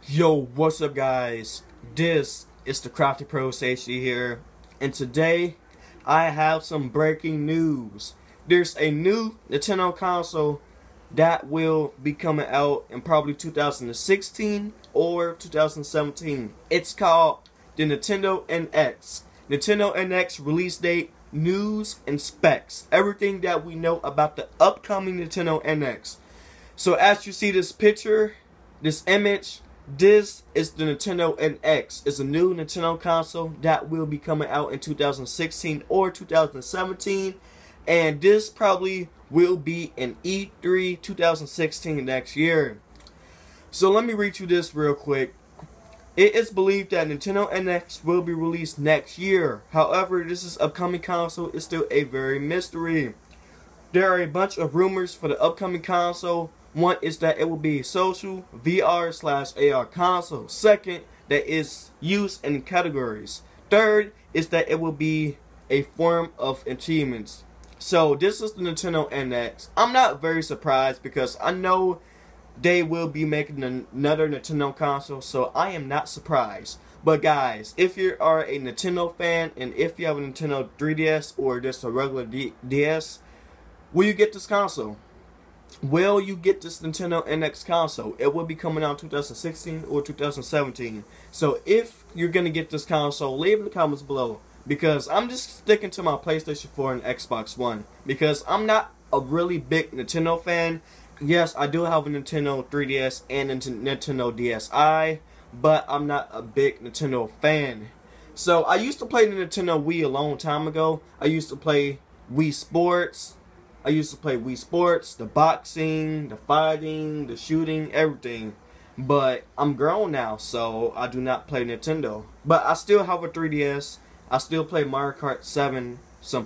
Yo, what's up guys? This is the Crafty Pro Safety here, and today I have some breaking news. There's a new Nintendo console that will be coming out in probably 2016 or 2017. It's called the Nintendo NX. Nintendo NX release date, news, and specs. Everything that we know about the upcoming Nintendo NX. So as you see this picture, this image, this is the Nintendo NX. It's a new Nintendo console that will be coming out in 2016 or 2017. And this probably will be in E3 2016 next year. So let me read you this real quick. It is believed that Nintendo NX will be released next year. However, this upcoming console is still a very mystery. There are a bunch of rumors for the upcoming console. One is that it will be a social VR/AR console. Second, that is used in categories. Third is that it will be a form of achievements. So this is the Nintendo NX. I'm not very surprised because I know they will be making another Nintendo console, so I am not surprised. But guys, if you are a Nintendo fan and if you have a Nintendo 3DS or just a regular DS, will you get this console? Will you get this Nintendo NX console? It will be coming out in 2016 or 2017. So if you're going to get this console, leave in the comments below. Because I'm just sticking to my PlayStation 4 and Xbox One. Because I'm not a really big Nintendo fan. Yes, I do have a Nintendo 3DS and a Nintendo DSi. But I'm not a big Nintendo fan. So I used to play the Nintendo Wii a long time ago. I used to play Wii Sports. The boxing, the fighting, the shooting, everything. But I'm grown now, so I do not play Nintendo. But I still have a 3DS. I still play Mario Kart 7 sometimes.